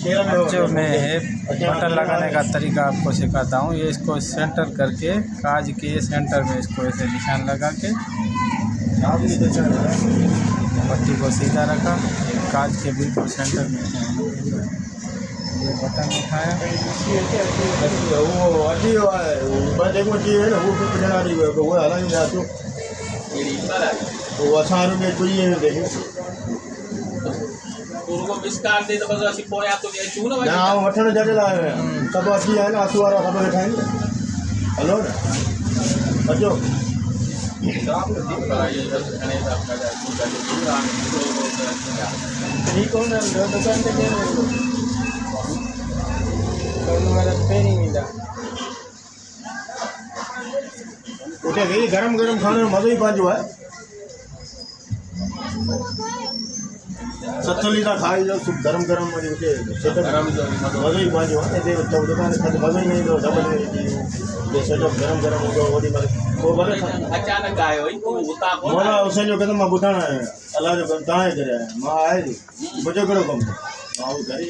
बच्चों में है बटन लगाने का तरीका आपको सिखाता हूँ। ये इसको सेंटर करके काज के सेंटर में इसको ऐसे निशान लगा के पट्टी को सीधा रखा, काज के बिल्कुल सेंटर में ये बटन उठाया। विस्तार दे तो बस असी पोया तो ये चूना ना वठण जड़ेल आयो सब अची है ना आसू वारा सब वेठा आहिनि। हलो न अचो ठीक हो ना दुकान पे उते वेही गरम गरम खाने में मज़ो ही पंहिंजो आहे। सतली था खाई जो गरम गरम वरी उते सेटअप मज़ो ही पंहिंजो आहे। हिते दुकान ते मज़ो ही न ईंदो डबल में ये सेटअप गरम गरम हूंदो ओॾी महिल पोइ भले अचानक आयो उतां मौला हुसैन जो कदम मां ॿुधणु आहियां अलाह जो कमु तव्हांजे करे आहियां मां आहे मुंहिंजो कहिड़ो कमु मां घर ई